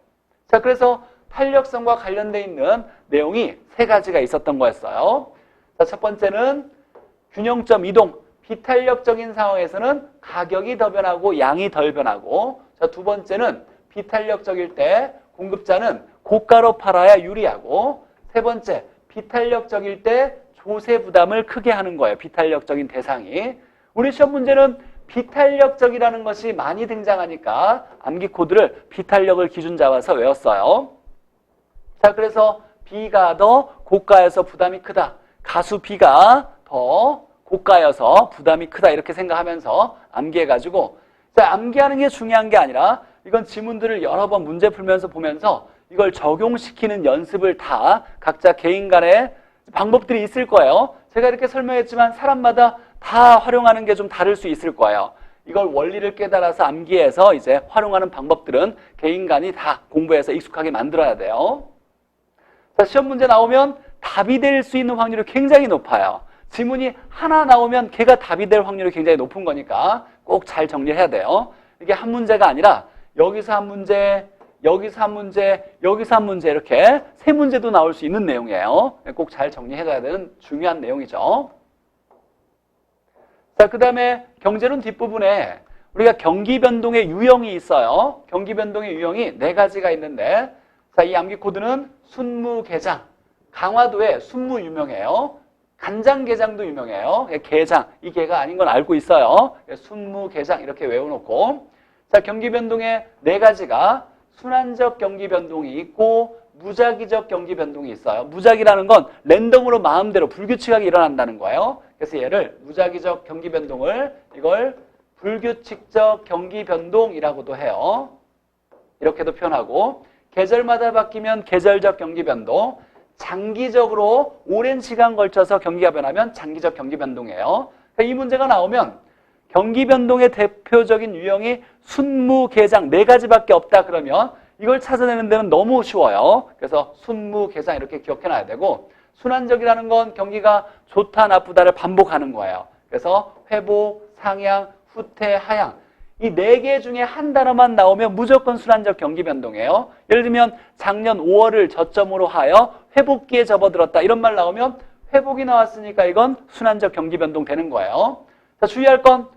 자, 그래서 탄력성과 관련돼 있는 내용이 세 가지가 있었던 거였어요. 자, 첫 번째는 균형점 이동. 비탄력적인 상황에서는 가격이 더 변하고 양이 덜 변하고, 자, 두 번째는 비탄력적일 때 공급자는 고가로 팔아야 유리하고, 세 번째, 비탄력적일 때 조세 부담을 크게 하는 거예요. 비탄력적인 대상이. 우리 시험 문제는 비탄력적이라는 것이 많이 등장하니까 암기 코드를 비탄력을 기준 잡아서 외웠어요. 자, 그래서 B가 더 고가여서 부담이 크다. 가수 B가 더 고가여서 부담이 크다. 이렇게 생각하면서 암기해가지고, 자, 암기하는 게 중요한 게 아니라 이건 지문들을 여러 번 문제 풀면서 보면서 이걸 적용시키는 연습을 다 각자 개인 간에 방법들이 있을 거예요. 제가 이렇게 설명했지만 사람마다 다 활용하는 게 좀 다를 수 있을 거예요. 이걸 원리를 깨달아서 암기해서 이제 활용하는 방법들은 개인간이 다 공부해서 익숙하게 만들어야 돼요. 자, 시험 문제 나오면 답이 될 수 있는 확률이 굉장히 높아요. 지문이 하나 나오면 걔가 답이 될 확률이 굉장히 높은 거니까 꼭 잘 정리해야 돼요. 이게 한 문제가 아니라 여기서 한 문제, 여기서 한 문제, 여기서 한 문제 이렇게 세 문제도 나올 수 있는 내용이에요. 꼭 잘 정리해둬야 되는 중요한 내용이죠. 자, 그 다음에 경제론 뒷부분에 우리가 경기 변동의 유형이 있어요. 경기 변동의 유형이 4가지가 있는데, 자, 이 암기 코드는 순무개장, 강화도의 순무 유명해요. 간장게장도 유명해요. 게장, 이 게가 아닌 건 알고 있어요. 순무개장 이렇게 외워놓고, 자, 경기 변동의 4가지가 순환적 경기 변동이 있고 무작위적 경기 변동이 있어요. 무작위라는 건 랜덤으로 마음대로 불규칙하게 일어난다는 거예요. 그래서 얘를 무작위적 경기 변동을 이걸 불규칙적 경기 변동이라고도 해요. 이렇게도 표현하고, 계절마다 바뀌면 계절적 경기 변동, 장기적으로 오랜 시간 걸쳐서 경기가 변하면 장기적 경기 변동이에요. 그러니까 이 문제가 나오면 경기 변동의 대표적인 유형이 순무개장 4가지밖에 없다 그러면 이걸 찾아내는 데는 너무 쉬워요. 그래서 순무개장 이렇게 기억해놔야 되고, 순환적이라는 건 경기가 좋다 나쁘다를 반복하는 거예요. 그래서 회복, 상향, 후퇴, 하향, 이 4개 중에 한 단어만 나오면 무조건 순환적 경기 변동이에요. 예를 들면 작년 5월을 저점으로 하여 회복기에 접어들었다 이런 말 나오면 회복이 나왔으니까 이건 순환적 경기 변동 되는 거예요. 자, 주의할 건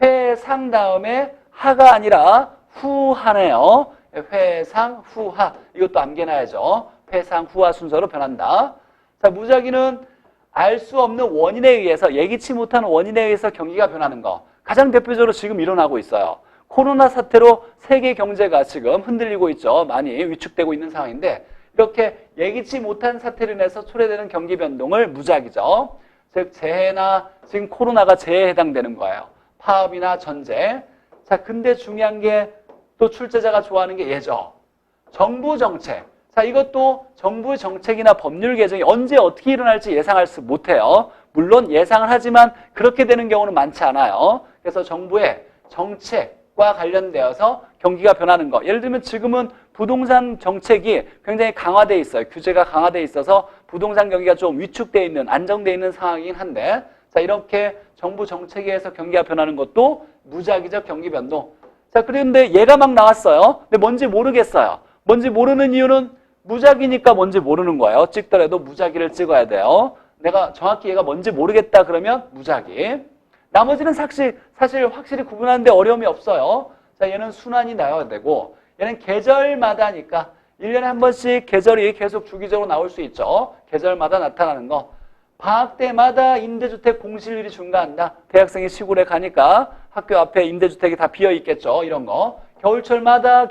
회상 다음에 하가 아니라 후하네요. 회상, 후하. 이것도 암기해놔야죠. 회상, 후하 순서로 변한다. 자, 무작위는 알 수 없는 원인에 의해서, 예기치 못한 원인에 의해서 경기가 변하는 거. 가장 대표적으로 지금 일어나고 있어요. 코로나 사태로 세계 경제가 지금 흔들리고 있죠. 많이 위축되고 있는 상황인데, 이렇게 예기치 못한 사태로 인해서 초래되는 경기 변동을 무작위죠. 즉 재해나 지금 코로나가 재해에 해당되는 거예요. 파업이나 전쟁. 자, 근데 중요한 게 또 출제자가 좋아하는 게 얘죠. 정부 정책. 자, 이것도 정부의 정책이나 법률 개정이 언제 어떻게 일어날지 예상할 수 못해요. 물론 예상을 하지만 그렇게 되는 경우는 많지 않아요. 그래서 정부의 정책과 관련되어서 경기가 변하는 거. 예를 들면 지금은 부동산 정책이 굉장히 강화되어 있어요. 규제가 강화되어 있어서 부동산 경기가 좀 위축되어 있는, 안정되어 있는 상황이긴 한데, 자, 이렇게 정부 정책에 의해서 경기가 변하는 것도 무작위적 경기 변동. 자, 그런데 얘가 막 나왔어요. 근데 뭔지 모르겠어요. 뭔지 모르는 이유는 무작위니까 뭔지 모르는 거예요. 찍더라도 무작위를 찍어야 돼요. 내가 정확히 얘가 뭔지 모르겠다 그러면 무작위. 나머지는 사실 확실히 구분하는데 어려움이 없어요. 자, 얘는 순환이 나와야 되고, 얘는 계절마다니까 1년에 한 번씩 계절이 계속 주기적으로 나올 수 있죠. 계절마다 나타나는 거. 방학 때마다 임대주택 공실률이 증가한다. 대학생이 시골에 가니까 학교 앞에 임대주택이 다 비어 있겠죠. 이런 거. 겨울철마다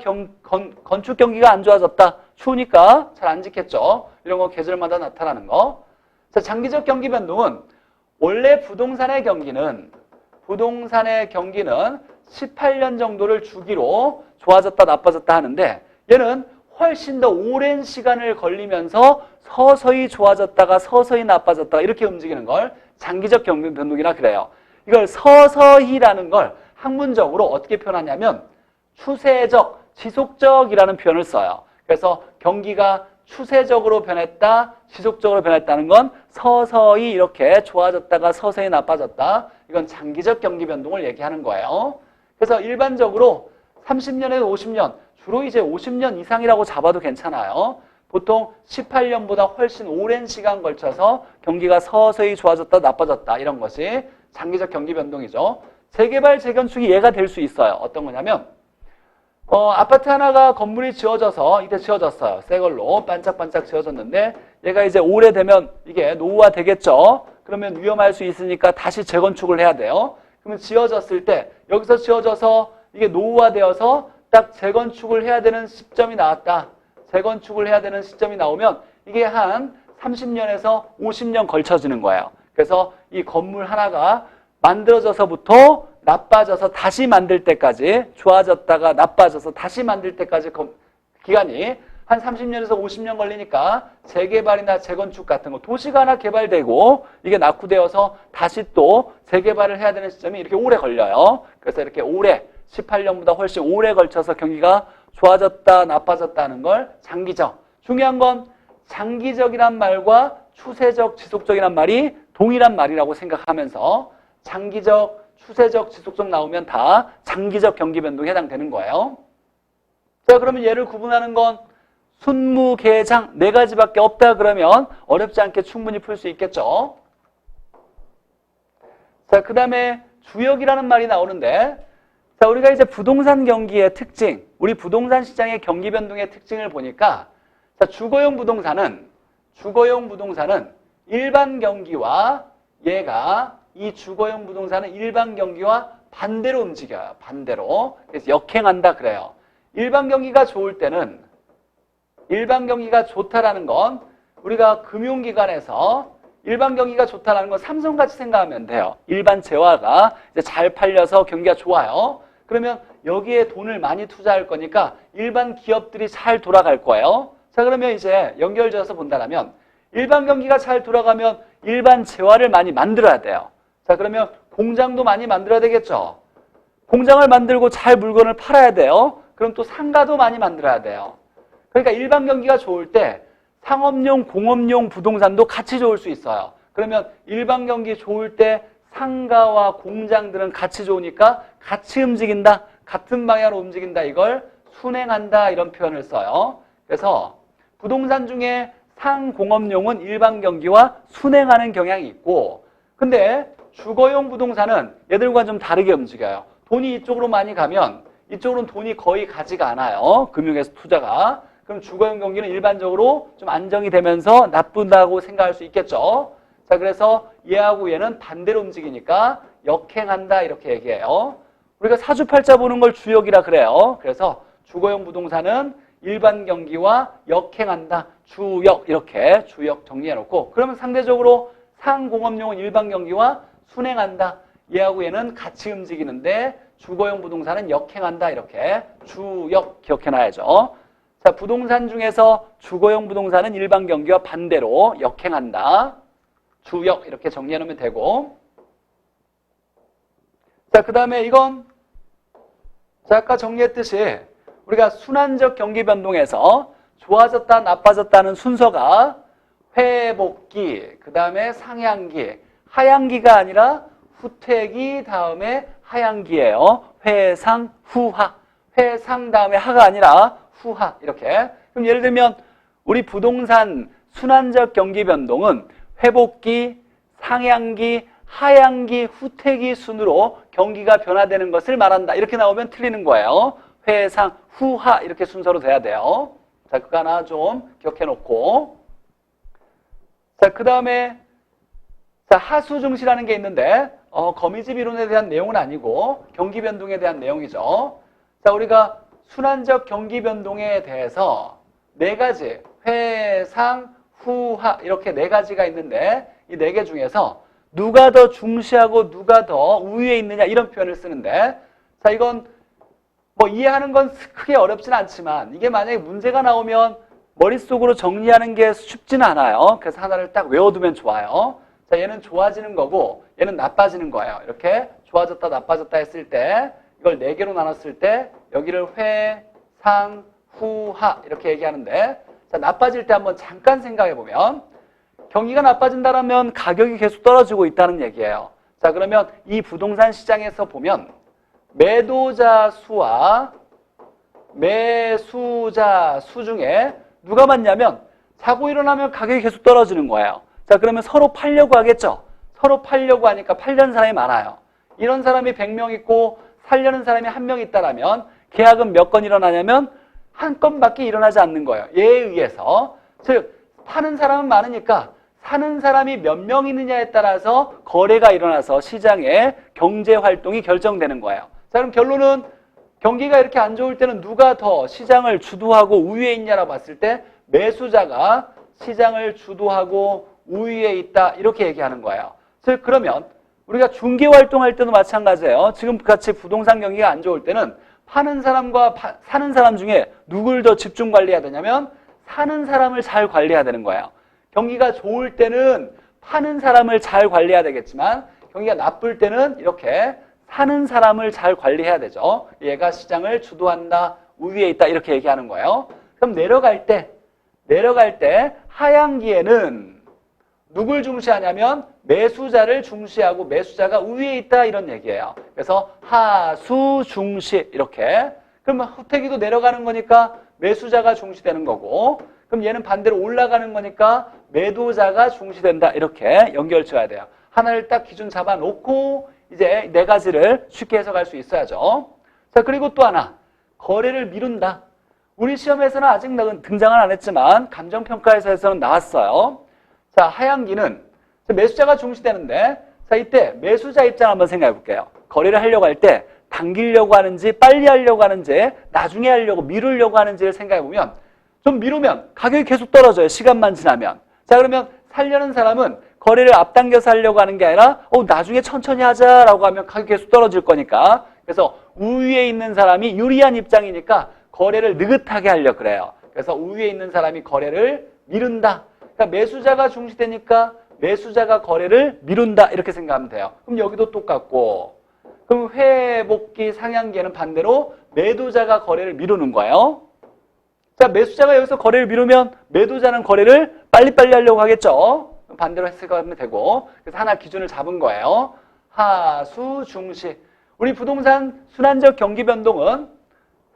건축 경기가 안 좋아졌다. 추우니까 잘 안 짓겠죠. 이런 거 계절마다 나타나는 거. 자, 장기적 경기 변동은 원래 부동산의 경기는 18년 정도를 주기로 좋아졌다 나빠졌다 하는데, 얘는 훨씬 더 오랜 시간을 걸리면서 서서히 좋아졌다가 서서히 나빠졌다가 이렇게 움직이는 걸 장기적 경기 변동이라 그래요. 이걸 서서히라는 걸 학문적으로 어떻게 표현하냐면 추세적, 지속적이라는 표현을 써요. 그래서 경기가 추세적으로 변했다, 지속적으로 변했다는 건 서서히 이렇게 좋아졌다가 서서히 나빠졌다. 이건 장기적 경기 변동을 얘기하는 거예요. 그래서 일반적으로 30년에서 50년, 주로 이제 50년 이상이라고 잡아도 괜찮아요. 보통 18년보다 훨씬 오랜 시간 걸쳐서 경기가 서서히 좋아졌다, 나빠졌다. 이런 것이 장기적 경기 변동이죠. 재개발, 재건축이 얘가 될 수 있어요. 어떤 거냐면 아파트 하나가 건물이 지어져서 이때 지어졌어요. 새 걸로 반짝반짝 지어졌는데 얘가 이제 오래되면 이게 노후화 되겠죠. 그러면 위험할 수 있으니까 다시 재건축을 해야 돼요. 그러면 지어졌을 때 여기서 지어져서 이게 노후화되어서 딱 재건축을 해야 되는 시점이 나왔다. 재건축을 해야 되는 시점이 나오면 이게 한 30년에서 50년 걸쳐지는 거예요. 그래서 이 건물 하나가 만들어져서부터 나빠져서 다시 만들 때까지, 좋아졌다가 나빠져서 다시 만들 때까지 기간이 한 30년에서 50년 걸리니까 재개발이나 재건축 같은 거 도시가 하나 개발되고 이게 낙후되어서 다시 또 재개발을 해야 되는 시점이 이렇게 오래 걸려요. 그래서 이렇게 오래 18년보다 훨씬 오래 걸쳐서 경기가 좋아졌다 나빠졌다는 걸 장기적. 중요한 건 장기적이란 말과 추세적 지속적이란 말이 동일한 말이라고 생각하면서 장기적 추세적 지속적 나오면 다 장기적 경기 변동에 해당되는 거예요. 자, 그러면 얘를 구분하는 건 순무계장 네 가지밖에 없다 그러면 어렵지 않게 충분히 풀 수 있겠죠. 자, 그 다음에 주역이라는 말이 나오는데, 자, 우리가 이제 부동산 경기의 특징, 우리 부동산 시장의 경기 변동의 특징을 보니까, 자, 주거용 부동산은 일반 경기와 얘가 이 주거용 부동산은 일반 경기와 반대로 움직여요. 반대로. 그래서 역행한다 그래요. 일반 경기가 좋을 때는 일반 경기가 좋다라는 건 우리가 금융기관에서 일반 경기가 좋다라는 건 삼성같이 생각하면 돼요. 일반 재화가 이제 잘 팔려서 경기가 좋아요. 그러면 여기에 돈을 많이 투자할 거니까 일반 기업들이 잘 돌아갈 거예요. 자, 그러면 이제 연결지어서 본다면 일반 경기가 잘 돌아가면 일반 재화를 많이 만들어야 돼요. 자, 그러면 공장도 많이 만들어야 되겠죠. 공장을 만들고 잘 물건을 팔아야 돼요. 그럼 또 상가도 많이 만들어야 돼요. 그러니까 일반 경기가 좋을 때 상업용, 공업용 부동산도 같이 좋을 수 있어요. 그러면 일반 경기 좋을 때 상가와 공장들은 같이 좋으니까 같이 움직인다, 같은 방향으로 움직인다, 이걸 순행한다 이런 표현을 써요. 그래서 부동산 중에 상공업용은 일반 경기와 순행하는 경향이 있고, 근데 주거용 부동산은 얘들과 좀 다르게 움직여요. 돈이 이쪽으로 많이 가면 이쪽으로는 돈이 거의 가지가 않아요. 금융에서 투자가. 그럼 주거용 경기는 일반적으로 좀 안정이 되면서 나쁜다고 생각할 수 있겠죠. 자, 그래서 얘하고 얘는 반대로 움직이니까 역행한다 이렇게 얘기해요. 우리가 사주팔자 보는 걸 주역이라 그래요. 그래서 주거용 부동산은 일반 경기와 역행한다. 주역 이렇게 주역 정리해놓고, 그러면 상대적으로 상공업용은 일반 경기와 순행한다. 얘하고 얘는 같이 움직이는데 주거용 부동산은 역행한다. 이렇게 주역 기억해놔야죠. 자, 부동산 중에서 주거용 부동산은 일반 경기와 반대로 역행한다. 주역 이렇게 정리해놓으면 되고, 자, 그 다음에 이건 자, 아까 정리했듯이 우리가 순환적 경기 변동에서 좋아졌다 나빠졌다는 순서가 회복기, 그 다음에 상향기, 하향기가 아니라 후퇴기 다음에 하향기예요. 회상, 후하. 회상 다음에 하가 아니라 후하 이렇게. 그럼 예를 들면 우리 부동산 순환적 경기 변동은 회복기, 상향기, 하향기, 후퇴기 순으로 경기가 변화되는 것을 말한다. 이렇게 나오면 틀리는 거예요. 회상, 후하 이렇게 순서로 돼야 돼요. 자, 그거 하나 좀 기억해 놓고. 자, 그 다음에 자, 하수중시라는 게 있는데 거미집 이론에 대한 내용은 아니고 경기 변동에 대한 내용이죠. 자, 우리가 순환적 경기 변동에 대해서 네 가지 회상, 후하 이렇게 네 가지가 있는데 이 네 개 중에서 누가 더 중시하고 누가 더 우위에 있느냐 이런 표현을 쓰는데, 자, 이건 뭐 이해하는 건 크게 어렵진 않지만 이게 만약에 문제가 나오면 머릿속으로 정리하는 게 쉽지는 않아요. 그래서 하나를 딱 외워두면 좋아요. 자, 얘는 좋아지는 거고 얘는 나빠지는 거예요. 이렇게 좋아졌다 나빠졌다 했을 때 이걸 네 개로 나눴을 때 여기를 회, 상, 후, 하 이렇게 얘기하는데, 자, 나빠질 때 한번 잠깐 생각해 보면 경기가 나빠진다면 가격이 계속 떨어지고 있다는 얘기예요. 자, 그러면 이 부동산 시장에서 보면 매도자 수와 매수자 수 중에 누가 많냐면 자고 일어나면 가격이 계속 떨어지는 거예요. 자, 그러면 서로 팔려고 하겠죠. 서로 팔려고 하니까 팔려는 사람이 많아요. 이런 사람이 100명 있고 살려는 사람이 1명 있다라면 계약은 몇 건 일어나냐면 한 건밖에 일어나지 않는 거예요. 얘에 의해서. 즉 파는 사람은 많으니까 사는 사람이 몇 명 있느냐에 따라서 거래가 일어나서 시장의 경제 활동이 결정되는 거예요. 자, 그럼 결론은 경기가 이렇게 안 좋을 때는 누가 더 시장을 주도하고 우위에 있냐라고 봤을 때 매수자가 시장을 주도하고 우위에 있다 이렇게 얘기하는 거예요. 즉 그러면 우리가 중개 활동할 때도 마찬가지예요. 지금 같이 부동산 경기가 안 좋을 때는 파는 사람과 사는 사람 중에 누굴 더 집중 관리해야 되냐면 사는 사람을 잘 관리해야 되는 거예요. 경기가 좋을 때는 파는 사람을 잘 관리해야 되겠지만 경기가 나쁠 때는 이렇게 사는 사람을 잘 관리해야 되죠. 얘가 시장을 주도한다, 우위에 있다 이렇게 얘기하는 거예요. 그럼 내려갈 때 하향기에는 누굴 중시하냐면 매수자를 중시하고 매수자가 우위에 있다 이런 얘기예요. 그래서 하수 중시 이렇게. 그러면 후퇴기도 내려가는 거니까 매수자가 중시되는 거고, 그럼 얘는 반대로 올라가는 거니까 매도자가 중시된다 이렇게 연결 지어야 돼요. 하나를 딱 기준 잡아놓고 이제 네 가지를 쉽게 해석할 수 있어야죠. 자, 그리고 또 하나, 거래를 미룬다. 우리 시험에서는 아직 등장은 안 했지만 감정평가에서는 나왔어요. 자, 하향기는 매수자가 중시되는데, 자, 이때 매수자 입장 한번 생각해 볼게요. 거래를 하려고 할 때 당기려고 하는지 빨리 하려고 하는지 나중에 하려고 미루려고 하는지를 생각해 보면, 좀 미루면 가격이 계속 떨어져요. 시간만 지나면. 자, 그러면 살려는 사람은 거래를 앞당겨서 하려고 하는 게 아니라 나중에 천천히 하자라고 하면 가격이 계속 떨어질 거니까, 그래서 우위에 있는 사람이 유리한 입장이니까 거래를 느긋하게 하려고 그래요. 그래서 우위에 있는 사람이 거래를 미룬다. 그러니까 매수자가 중시되니까 매수자가 거래를 미룬다 이렇게 생각하면 돼요. 그럼 여기도 똑같고, 그럼 회복기 상향기에는 반대로 매도자가 거래를 미루는 거예요. 자, 매수자가 여기서 거래를 미루면 매도자는 거래를 빨리빨리 하려고 하겠죠. 반대로 해석하면 되고, 그래서 하나 기준을 잡은 거예요. 하수 중시. 우리 부동산 순환적 경기 변동은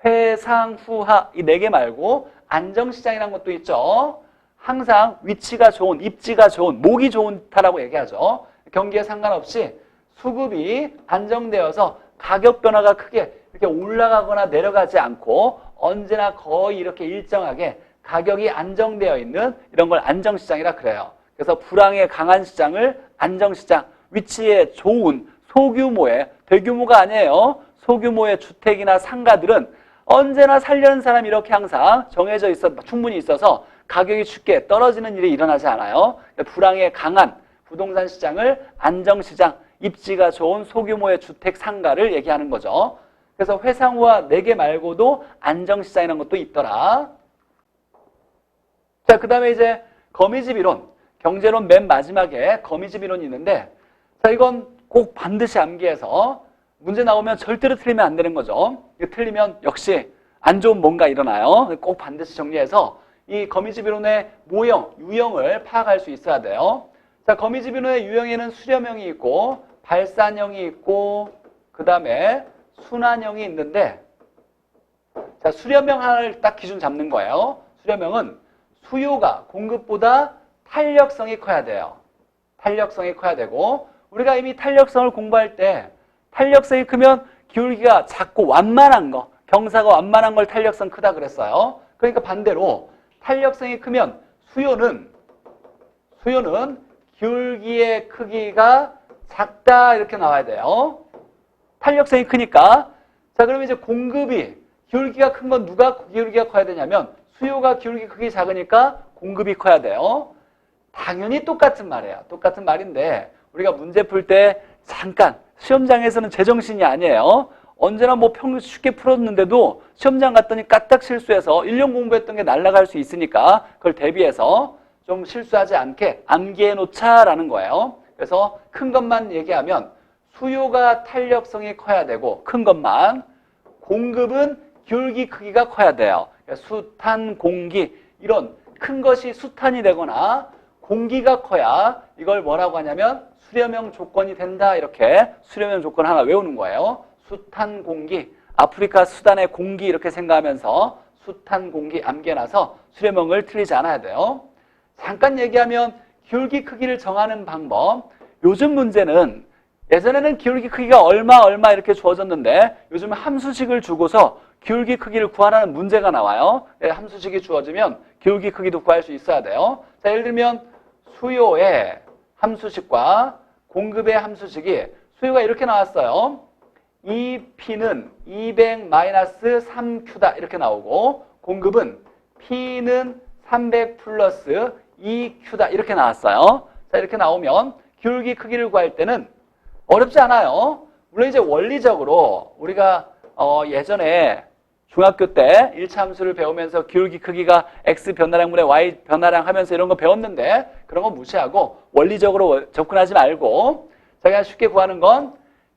회상 후하 이 네 개 말고 안정시장이라는 것도 있죠. 항상 위치가 좋은, 입지가 좋은, 목이 좋다라고 얘기하죠. 경기에 상관없이 수급이 안정되어서 가격 변화가 크게 이렇게 올라가거나 내려가지 않고 언제나 거의 이렇게 일정하게 가격이 안정되어 있는 이런 걸 안정시장이라 그래요. 그래서 불황에 강한 시장을 안정시장, 위치에 좋은 소규모의, 대규모가 아니에요. 소규모의 주택이나 상가들은 언제나 살려는 사람이 이렇게 항상 정해져 충분히 있어서 가격이 쉽게 떨어지는 일이 일어나지 않아요. 불황에 강한 부동산 시장을 안정시장, 입지가 좋은 소규모의 주택 상가를 얘기하는 거죠. 그래서 회상후와 4개 말고도 안정시장이라는 것도 있더라. 자, 그 다음에 이제 거미집 이론, 경제론 맨 마지막에 거미집 이론이 있는데, 자, 이건 꼭 반드시 암기해서 문제 나오면 절대로 틀리면 안 되는 거죠. 이거 틀리면 역시 안 좋은 뭔가 일어나요. 꼭 반드시 정리해서 이 거미집 이론의 모형, 유형을 파악할 수 있어야 돼요. 자, 거미집 이론의 유형에는 수렴형이 있고 발산형이 있고 그 다음에 순환형이 있는데, 자, 수렴형 하나를 딱 기준 잡는 거예요. 수렴형은 수요가 공급보다 탄력성이 커야 돼요. 탄력성이 커야 되고, 우리가 이미 탄력성을 공부할 때 탄력성이 크면 기울기가 작고 완만한 거, 경사가 완만한 걸 탄력성 크다 그랬어요. 그러니까 반대로 탄력성이 크면 수요는 기울기의 크기가 작다 이렇게 나와야 돼요. 탄력성이 크니까. 자, 그러면 이제 공급이 기울기가 큰 건 누가 기울기가 커야 되냐면 수요가 기울기 크기 작으니까 공급이 커야 돼요. 당연히 똑같은 말이에요. 똑같은 말인데 우리가 문제 풀 때 잠깐 시험장에서는 제정신이 아니에요. 언제나 뭐 쉽게 풀었는데도 시험장 갔더니 까딱 실수해서 1년 공부했던 게 날아갈 수 있으니까 그걸 대비해서 좀 실수하지 않게 암기해 놓자라는 거예요. 그래서 큰 것만 얘기하면 수요가 탄력성이 커야 되고 큰 것만, 공급은 기울기 크기가 커야 돼요. 수탄, 공기 이런 큰 것이 수탄이 되거나 공기가 커야 이걸 뭐라고 하냐면 수렴형 조건이 된다. 이렇게 수렴형 조건 하나 외우는 거예요. 수탄, 공기, 아프리카 수단의 공기 이렇게 생각하면서 수탄, 공기 암기해놔서 수렴형을 틀리지 않아야 돼요. 잠깐 얘기하면 기울기 크기를 정하는 방법. 요즘 문제는 예전에는 기울기 크기가 얼마 이렇게 주어졌는데 요즘은 함수식을 주고서 기울기 크기를 구하라는 문제가 나와요. 함수식이 주어지면 기울기 크기도 구할 수 있어야 돼요. 자, 예를 들면 수요의 함수식과 공급의 함수식이 수요가 이렇게 나왔어요. 2P는 200-3Q다 이렇게 나오고 공급은 P는 300 플러스 2Q다 이렇게 나왔어요. 자, 이렇게 나오면 기울기 크기를 구할 때는 어렵지 않아요. 물론 이제 원리적으로 우리가 예전에 중학교 때 1차 함수를 배우면서 기울기 크기가 x 변화량분의 y 변화량 하면서 이런 거 배웠는데 그런 거 무시하고 원리적으로 접근하지 말고 제가 쉽게 구하는 건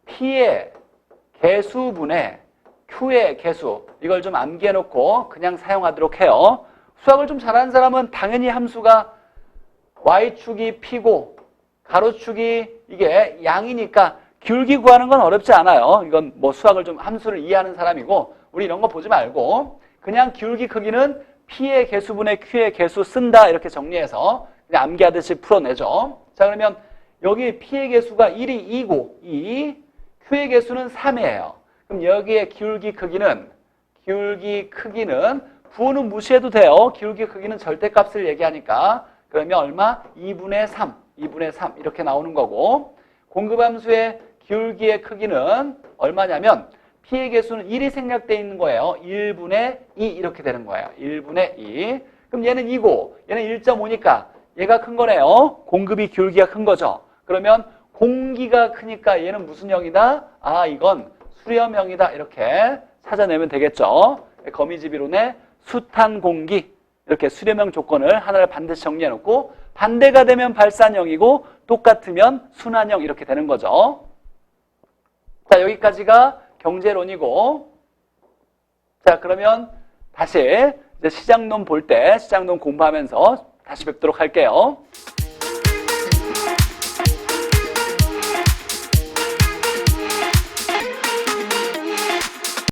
P의 개수분의 Q의 개수 이걸 좀 암기해 놓고 그냥 사용하도록 해요. 수학을 좀 잘하는 사람은 당연히 함수가 y축이 P고 가로축이 이게 양이니까 기울기 구하는 건 어렵지 않아요. 이건 뭐 수학을 좀 함수를 이해하는 사람이고 우리 이런 거 보지 말고 그냥 기울기 크기는 P의 개수분의 Q의 개수 쓴다 이렇게 정리해서 그냥 암기하듯이 풀어내죠. 자 그러면 여기 P의 개수가 1이 2고 2, Q의 개수는 3이에요. 그럼 여기에 기울기 크기는 부호는 무시해도 돼요. 기울기 크기는 절대값을 얘기하니까 그러면 얼마? 2분의 3 이렇게 나오는 거고 공급함수의 기울기의 크기는 얼마냐면 P의 개수는 1이 생략되어 있는 거예요. 1분의 2 이렇게 되는 거예요. 1분의 2. 그럼 얘는 2고 얘는 1.5니까 얘가 큰 거네요. 공급이 기울기가 큰 거죠. 그러면 공기가 크니까 얘는 무슨 형이다? 아 이건 수렴형이다. 이렇게 찾아내면 되겠죠. 거미집이론의 숱한 공기 이렇게 수렴형 조건을 하나를 반드시 정리해놓고 반대가 되면 발산형이고 똑같으면 순환형 이렇게 되는 거죠. 자 여기까지가 경제론이고 자 그러면 다시 이제 시장론 볼 때 시장론 공부하면서 다시 뵙도록 할게요.